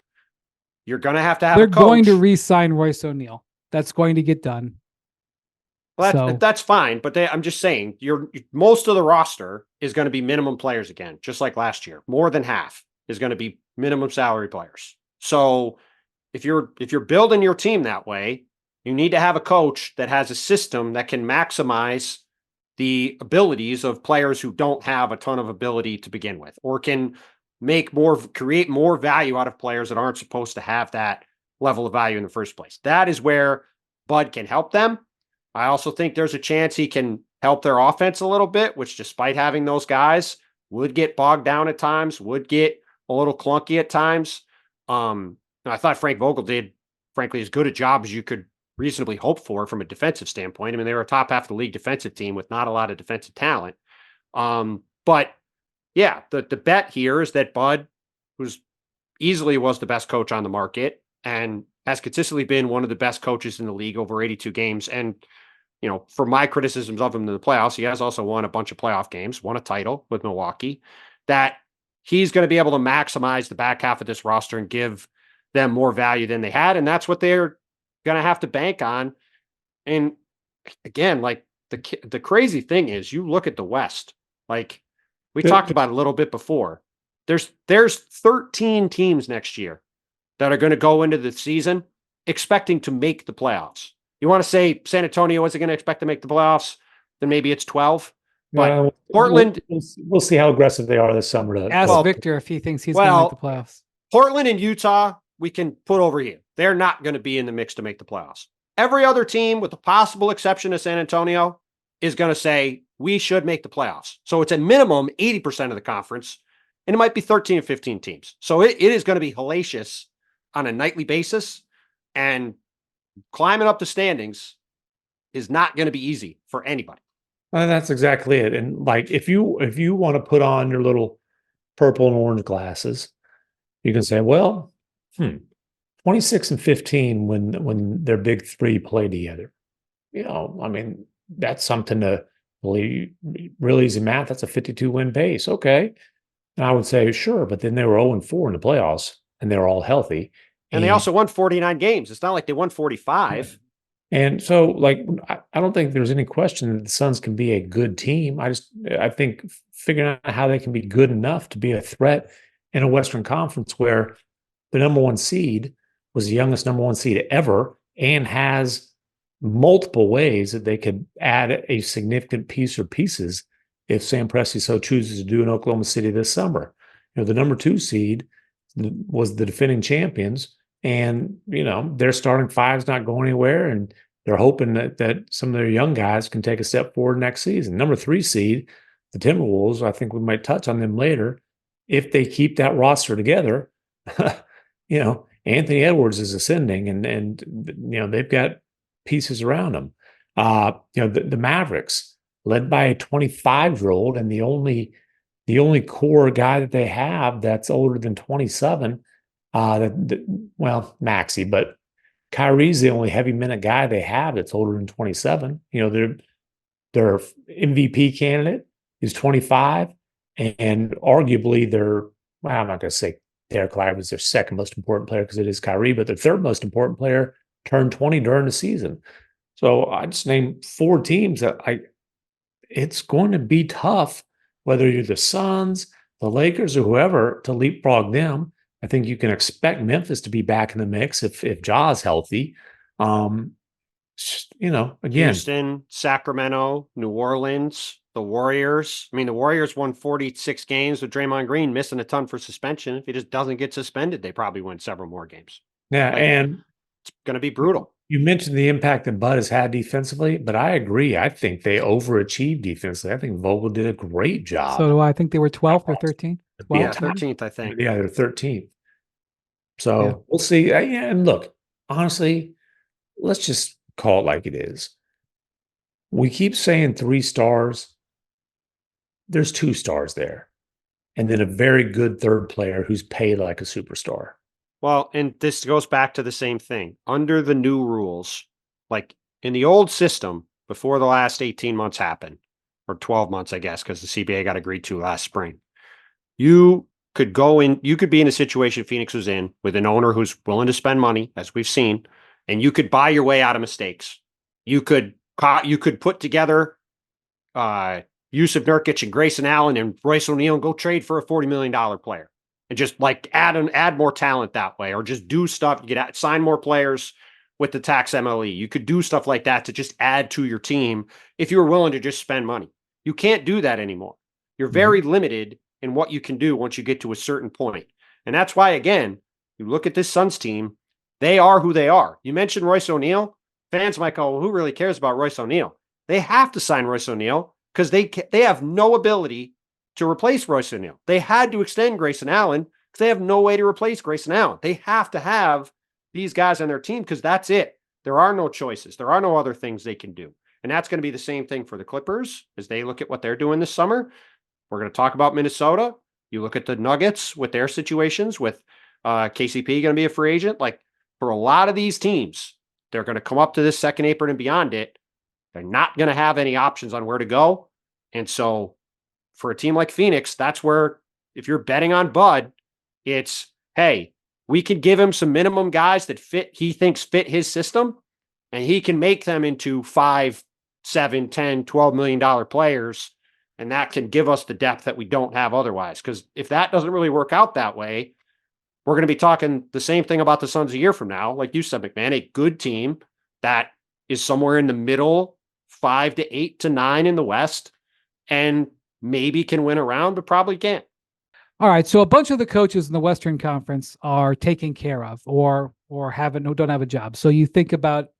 You're going to have They're a coach. going to re-sign Royce O'Neal. That's going to get done. Well, that's fine, but I'm just saying, most of the roster is going to be minimum players again, just like last year. More than half is going to be minimum salary players. So if you're building your team that way, you need to have a coach that has a system that can maximize the abilities of players who don't have a ton of ability to begin with, or can create more value out of players that aren't supposed to have that level of value in the first place. That is where Bud can help them. I also think there's a chance he can help their offense a little bit, which, despite having those guys, would get bogged down at times, would get a little clunky at times. And I thought Frank Vogel did, frankly, as good a job as you could reasonably hope for from a defensive standpoint. I mean, they were a top half of the league defensive team with not a lot of defensive talent. But yeah, the bet here is that Bud, who's easily was the best coach on the market and has consistently been one of the best coaches in the league over 82 games. And, for my criticisms of him in the playoffs, he has also won a bunch of playoff games, won a title with Milwaukee, that he's going to be able to maximize the back half of this roster and give them more value than they had. And that's what they're going to have to bank on. And again, like the crazy thing is, you look at the West, like we talked about a little bit before, there's 13 teams next year that are going to go into the season expecting to make the playoffs. You want to say San Antonio isn't going to expect to make the playoffs, then maybe it's 12. But Portland, we'll see how aggressive they are this summer. Ask Victor if he thinks he's going to make the playoffs. Portland and Utah, we can put over here. They're not going to be in the mix to make the playoffs. Every other team, with the possible exception of San Antonio, is going to say we should make the playoffs. So it's a minimum 80% of the conference, and it might be 13 or 15 teams. So it is going to be hellacious on a nightly basis, and climbing up the standings is not going to be easy for anybody. Well, that's exactly it. And like, if you want to put on your little purple and orange glasses, you can say, well, 26 and 15 when their big 3 play together. I mean, that's something to really easy math. That's a 52 win pace. Okay. And I would say, sure, but then they were 0-4 in the playoffs and they were all healthy. And they also won 49 games. It's not like they won 45. And so, like, I don't think there's any question that the Suns can be a good team. I think figuring out how they can be good enough to be a threat in a Western Conference where the number 1 seed was the youngest number 1 seed ever and has multiple ways that they could add a significant piece or pieces if Sam Presti so chooses to do in Oklahoma City this summer. The number 2 seed was the defending champions, and their starting 5's not going anywhere, and they're hoping that some of their young guys can take a step forward next season. Number 3 seed, the Timberwolves, I think we might touch on them later. If they keep that roster together, Anthony Edwards is ascending, and they've got pieces around them. The Mavericks, led by a 25-year-old and the only the only core guy that they have that's older than 27, well, Maxey, but Kyrie's the only heavy minute guy they have that's older than 27. Their MVP candidate is 25, and arguably well, I'm not going to say Derek Lively is their second most important player because it is Kyrie, but their third most important player turned 20 during the season. So I just named 4 teams that it's going to be tough, whether you're the Suns, the Lakers, or whoever, to leapfrog them. I think you can expect Memphis to be back in the mix if Ja's healthy. Again, Houston, Sacramento, New Orleans, the Warriors. I mean, the Warriors won 46 games with Draymond Green missing a ton for suspension. If he just doesn't get suspended, they probably win several more games. Yeah, and it's going to be brutal. You mentioned the impact that Bud has had defensively, but I agree. I think they overachieved defensively. I think Vogel did a great job. So do I. I think they were 12th or 13th. Yeah, 13th, I think. Yeah, they're 13th. So we'll see. And look, honestly, let's just call it like it is. We keep saying 3 stars. There's 2 stars there. And then a very good third player who's paid like a superstar. Well, and this goes back to the same thing. Under the new rules, like in the old system, before the last 18 months happened, or 12 months, I guess, because the CBA got agreed to last spring, you could be in a situation Phoenix was in with an owner who's willing to spend money, as we've seen, and you could buy your way out of mistakes. You could put together Yusuf Nurkic and Grayson Allen and Royce O'Neal and go trade for a $40 million player. And just like add more talent that way, or just do stuff. You could sign more players with the tax MLE. You could do stuff like that to just add to your team if you were willing to just spend money. You can't do that anymore. You're very limited in what you can do once you get to a certain point. And that's why, again, you look at this Suns team, they are who they are. You mentioned Royce O'Neal. Fans might go, well, who really cares about Royce O'Neal? They have to sign Royce O'Neal because they have no ability to replace Royce O'Neal. They had to extend Grayson Allen because they have no way to replace Grayson Allen. They have to have these guys on their team because that's it. There are no choices. There are no other things they can do. And that's going to be the same thing for the Clippers as they look at what they're doing this summer. We're going to talk about Minnesota. You look at the Nuggets with their situations with KCP going to be a free agent. Like for a lot of these teams, they're going to come up to this second apron and beyond it. They're not going to have any options on where to go. And so for a team like Phoenix, that's where if you're betting on Bud, it's, hey, we can give him some minimum guys that he thinks fit his system, and he can make them into $5, $7, $10, $12 million players. And that can give us the depth that we don't have otherwise. Because if that doesn't really work out that way, we're going to be talking the same thing about the Suns a year from now. Like you said, MacMahon, a good team that is somewhere in the middle, 5 to 8 to 9 in the West, and maybe can win a round, but probably can't. All right. So a bunch of the coaches in the Western Conference are taken care of or don't have a job. So you think about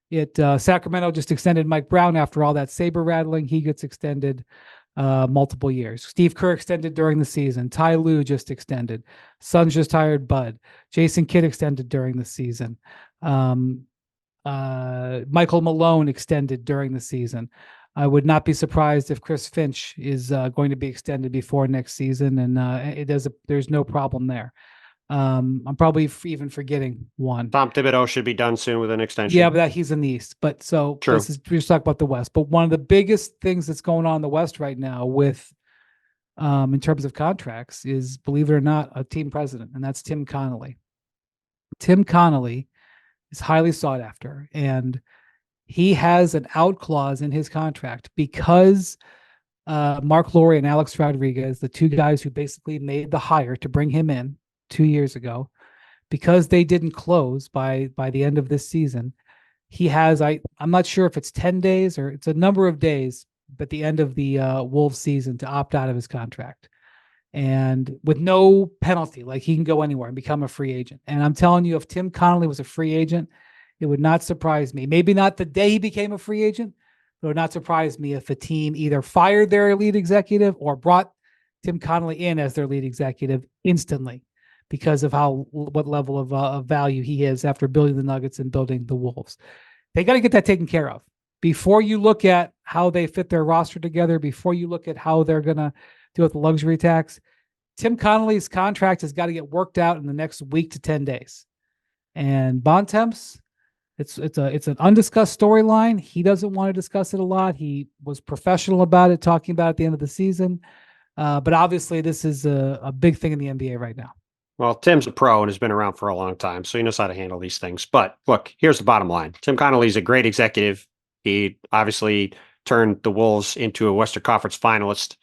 it. Sacramento just extended Mike Brown after all that saber rattling. He gets extended multiple years. Steve Kerr extended during the season. Ty Lue just extended. Suns just hired Bud. Jason Kidd extended during the season. Michael Malone extended during the season. I would not be surprised if Chris Finch is going to be extended before next season, and there's no problem there. I'm probably even forgetting one. Tom Thibodeau should be done soon with an extension. Yeah, but he's in the East. But so True. We're just talking about the West. But one of the biggest things that's going on in the West right now with in terms of contracts is, believe it or not, a team president, and that's Tim Connolly. Tim Connolly is highly sought after, and he has an out clause in his contract because Mark Lowry and Alex Rodriguez, the 2 guys who basically made the hire to bring him in 2 years ago, because they didn't close by the end of this season, he has, I'm not sure if it's 10 days or it's a number of days, but the end of the Wolves season to opt out of his contract. And with no penalty, like he can go anywhere and become a free agent. And I'm telling you, if Tim Connolly was a free agent, it would not surprise me. Maybe not the day he became a free agent, but it would not surprise me if a team either fired their lead executive or brought Tim Connolly in as their lead executive instantly because of what level of value he is after building the Nuggets and building the Wolves. They got to get that taken care of before you look at how they fit their roster together, before you look at how they're going to deal with the luxury tax. Tim Connolly's contract has got to get worked out in the next week to 10 days. And Bontemps, it's an undiscussed storyline. He doesn't want to discuss it a lot. He was professional about it, talking about it at the end of the season. But obviously, this is a big thing in the NBA right now. Well, Tim's a pro and has been around for a long time, so he knows how to handle these things. But look, here's the bottom line. Tim Connolly's a great executive. He obviously turned the Wolves into a Western Conference finalist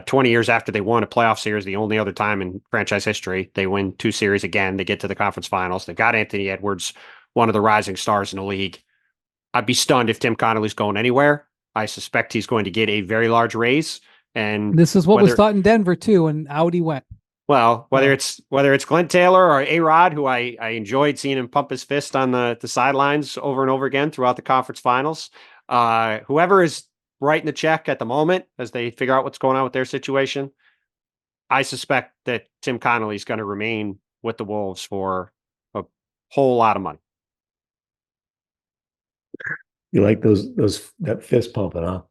20 years after they won a playoff series, the only other time in franchise history. They win 2 series again. They get to the conference finals. They've got Anthony Edwards, one of the rising stars in the league. I'd be stunned if Tim Connolly's going anywhere. I suspect he's going to get a very large raise. And this is what was thought in Denver too, and out he went. Well, whether it's Glenn Taylor or A-Rod, who I enjoyed seeing him pump his fist on the sidelines over and over again throughout the conference finals, whoever is writing the check at the moment as they figure out what's going on with their situation, I suspect that Tim Connolly is going to remain with the Wolves for a whole lot of money. You like that fist pumping, huh?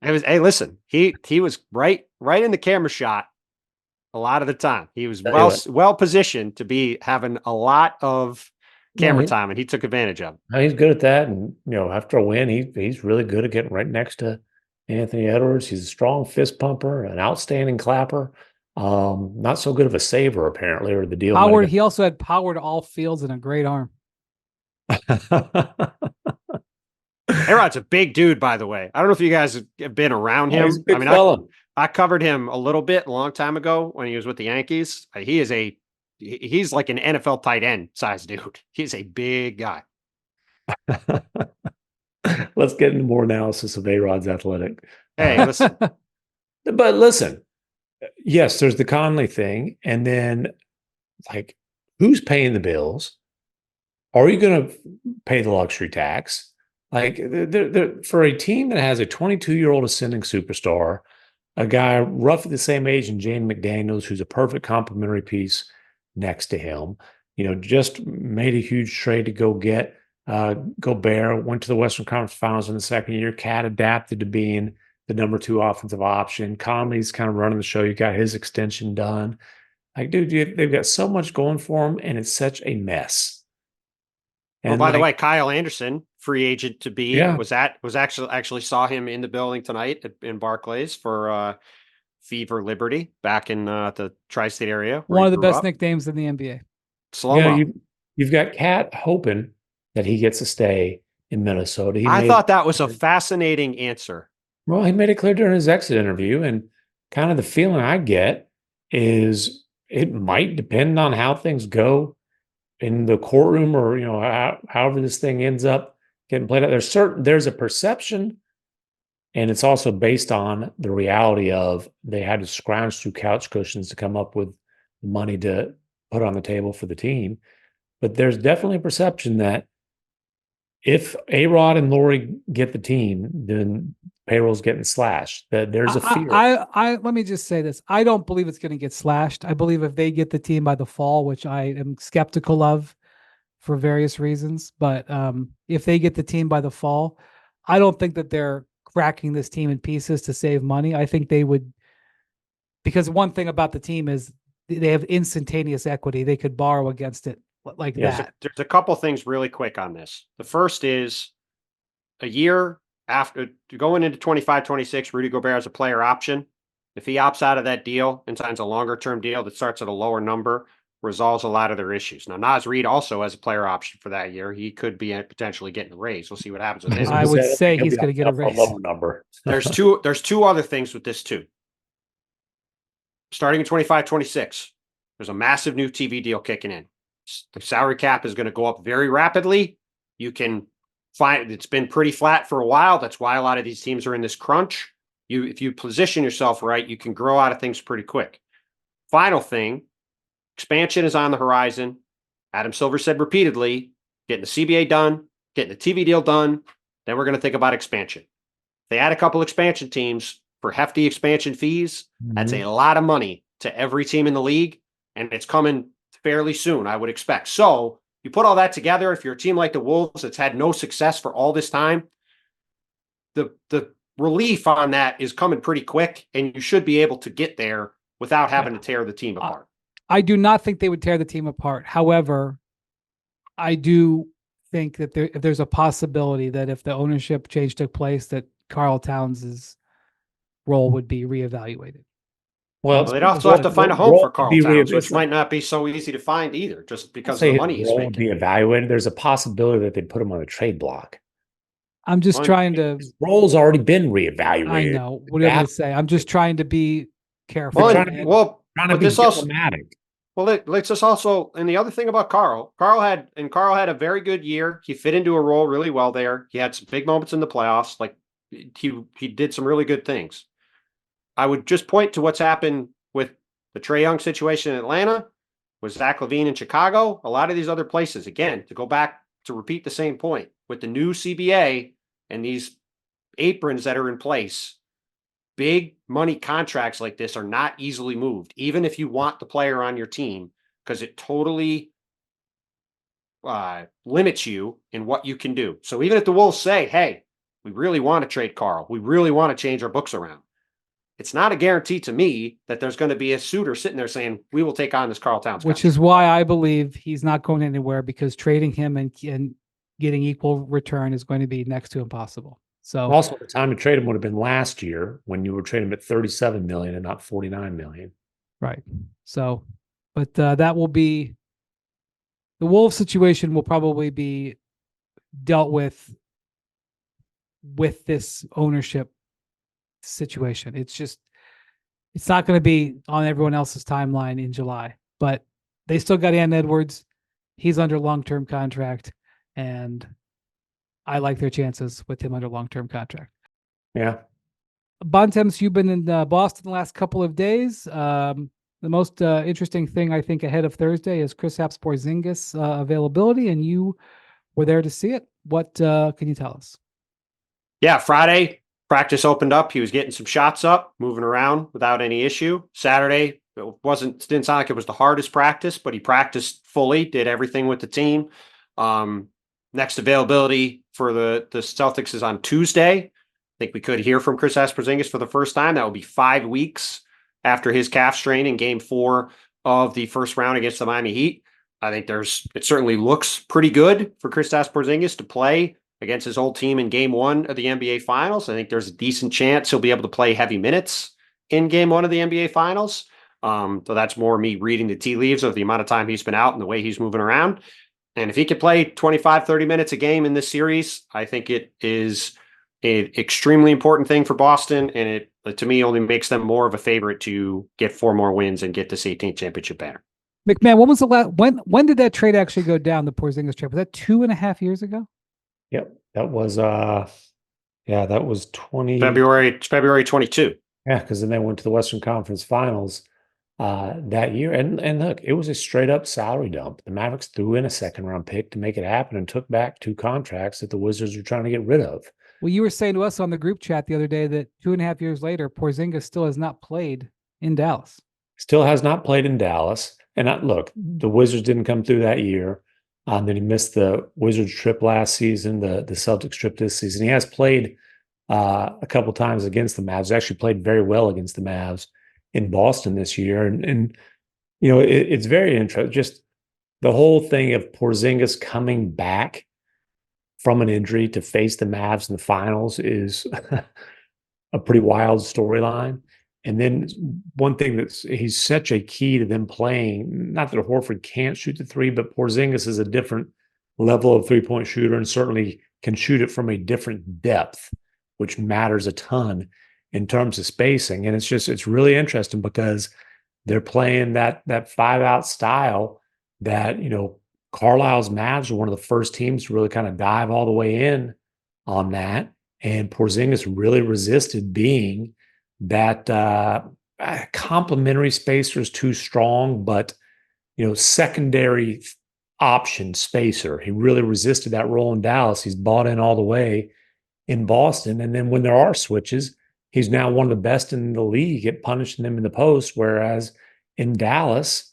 Hey, listen, he was right in the camera shot a lot of the time. He was well positioned to be having a lot of camera time, and he took advantage of it. He's good at that, and after a win, he's really good at getting right next to Anthony Edwards. He's a strong fist pumper, an outstanding clapper. Not so good of a saver, apparently, or the deal. Power. He also had power to all fields and a great arm. A-Rod's a big dude, by the way. I don't know if you guys have been around him. He's a big fella. I covered him a little bit a long time ago when he was with the Yankees. He's like an NFL tight end size dude. He's a big guy. Let's get into more analysis of A-Rod's athletic. Hey, listen. But listen, yes, there's the Conley thing. And then, like, who's paying the bills? Are you going to pay the luxury tax? Like, for a team that has a 22-year-old ascending superstar, a guy roughly the same age in Jane McDaniels, who's a perfect complementary piece next to him, just made a huge trade to go get Gobert, went to the Western Conference Finals in the second year. Cat adapted to being the number 2 offensive option. Conley's kind of running the show. You got his extension done. Like, dude, they've got so much going for them, and it's such a mess. And by the way, Kyle Anderson, free agent to be, was actually saw him in the building tonight in Barclays for Fever Liberty back in the tri-state area. One of the best nicknames in the NBA. Slow-mo. You've got Cat hoping that he gets to stay in Minnesota. I thought that was a fascinating answer. Well, he made it clear during his exit interview, and kind of the feeling I get is it might depend on how things go in the courtroom, or however this thing ends up getting played out. There's a perception, and it's also based on the reality of they had to scrounge through couch cushions to come up with money to put on the table for the team. But there's definitely a perception that if A-Rod and Laurie get the team, then payroll's getting slashed. That there's a fear. Let me just say this. I don't believe it's going to get slashed. I believe if they get the team by the fall, which I am skeptical of for various reasons, but if they get the team by the fall, I don't think that they're cracking this team in pieces to save money. I think they would, because one thing about the team is they have instantaneous equity. They could borrow against it like that. There's a couple things really quick on this. The first is a year after going into 25-26, Rudy Gobert has a player option. If he opts out of that deal and signs a longer-term deal that starts at a lower number, resolves a lot of their issues. Now, Naz Reid also has a player option for that year. He could be potentially getting a raise. We'll see what happens with him. I would say he's going to get a raise. Lower number. There's two other things with this too. Starting in 25-26, there's a massive new TV deal kicking in. The salary cap is going to go up very rapidly. You can find it's been pretty flat for a while. That's why a lot of these teams are in this crunch. If you position yourself right, you can grow out of things pretty quick. Final thing, expansion is on the horizon. Adam Silver said repeatedly, getting the CBA done, getting the TV deal done, then we're going to think about expansion. If they add a couple expansion teams for hefty expansion fees, that's a lot of money to every team in the league, and it's coming fairly soon, I would expect. So you put all that together, if you're a team like the Wolves that's had no success for all this time, the relief on that is coming pretty quick, and you should be able to get there without having to tear the team apart. I do not think they would tear the team apart. However, I do think that there's a possibility that if the ownership change took place, that Karl Towns' role would be reevaluated. Well, they'd also have to find a home for Karl Towns, which might not be so easy to find either, just because of the money he's making. Be evaluated. There's a possibility that they'd put him on a trade block. I'm just trying to. His role's already been reevaluated. I know. What do you say? I'm just trying to be careful. Trying to be diplomatic. Well, let's just also, and the other thing about Karl had a very good year. He fit into a role really well there. He had some big moments in the playoffs. Like he did some really good things. I would just point to what's happened with the Trae Young situation in Atlanta, with Zach LaVine in Chicago, a lot of these other places. Again, to go back to repeat the same point, with the new CBA and these aprons that are in place, big money contracts like this are not easily moved, even if you want the player on your team, because it totally limits you in what you can do. So even if the Wolves say, hey, we really want to trade Karl, we really want to change our books around, it's not a guarantee to me that there's going to be a suitor sitting there saying, we will take on this Karl Towns. Which is why I believe he's not going anywhere, because trading him and getting equal return is going to be next to impossible. So also the time to trade him would have been last year when you were trading him at 37 million and not 49 million. Right. So, but that will be, the Wolves situation will probably be dealt with this ownership situation. It's not going to be on everyone else's timeline in July, but they still got Ann Edwards. He's under long-term contract, and I like their chances with him under long-term contract. Yeah. Bontemps, you've been in Boston the last couple of days. The most interesting thing, I think, ahead of Thursday is Kristaps Porzingis availability, and you were there to see it. What can you tell us? Yeah, Friday, practice opened up. He was getting some shots up, moving around without any issue. Saturday, didn't sound like it was the hardest practice, but he practiced fully, did everything with the team. Next availability for the Celtics is on Tuesday. I think we could hear from Kristaps Porzingis for the first time. That will be 5 weeks after his calf strain in Game 4 of the first round against the Miami Heat. I think it certainly looks pretty good for Kristaps Porzingis to play against his old team in Game 1 of the NBA Finals. I think there's a decent chance he'll be able to play heavy minutes in Game 1 of the NBA Finals. So that's more me reading the tea leaves of the amount of time he's been out and the way he's moving around. And if he could play 25, 30 minutes a game in this series, I think it is an extremely important thing for Boston. And it, to me, only makes them more of a favorite to get 4 more wins and get this 18th championship banner. MacMahon, when was the last? When did that trade actually go down? The Porzingis trade, was that 2.5 years ago? Yep, that was that was February 22. Yeah, because then they went to the Western Conference Finals that year, and look, it was a straight up salary dump. The Mavericks threw in a second round pick to make it happen and took back 2 contracts that the Wizards were trying to get rid of. Well, you were saying to us on the group chat the other day that 2.5 years later, Porzingis still has not played in Dallas. Still has not played in Dallas. And look, the Wizards didn't come through that year. Then he missed the Wizards trip last season, the Celtics trip this season. He has played a couple times against the Mavs. Actually played very well against the Mavs in Boston this year. And you know, it's very interesting. Just the whole thing of Porzingis coming back from an injury to face the Mavs in the finals is a pretty wild storyline. And then one thing he's such a key to them playing, not that Horford can't shoot the 3, but Porzingis is a different level of 3-point shooter and certainly can shoot it from a different depth, which matters a ton in terms of spacing. And it's really interesting because they're playing that 5-out style that, you know, Carlisle's Mavs were one of the first teams to really kind of dive all the way in on that. And Porzingis really resisted being that complementary spacer is too strong, but, you know, secondary option spacer. He really resisted that role in Dallas. He's bought in all the way in Boston. And then when there are switches, he's now one of the best in the league at punishing them in the post. Whereas in Dallas,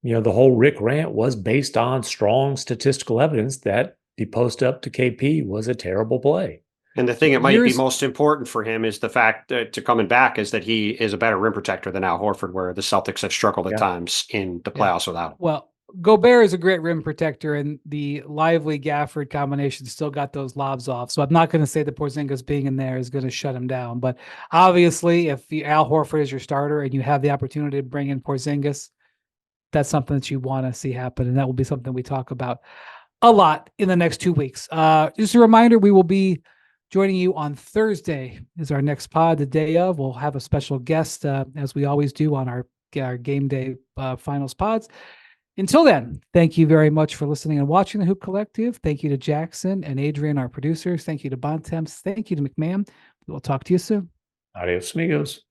you know, the whole Rick rant was based on strong statistical evidence that the post up to KP was a terrible play. And the thing that might be Yours- most important for him is the fact that to coming back is that he is a better rim protector than Al Horford, where the Celtics have struggled at times in the playoffs without him. Well, Gobert is a great rim protector, and the Lively Gafford combination still got those lobs off. So I'm not going to say that Porzingis being in there is going to shut him down. But obviously, if Al Horford is your starter and you have the opportunity to bring in Porzingis, that's something that you want to see happen, and that will be something we talk about a lot in the next 2 weeks. Just a reminder, we will be joining you on Thursday is our next pod. The day of, we'll have a special guest, as we always do on our game day finals pods. Until then, thank you very much for listening and watching the Hoop Collective. Thank you to Jackson and Adrian, our producers. Thank you to Bontemps. Thank you to MacMahon. We will talk to you soon. Adios, amigos.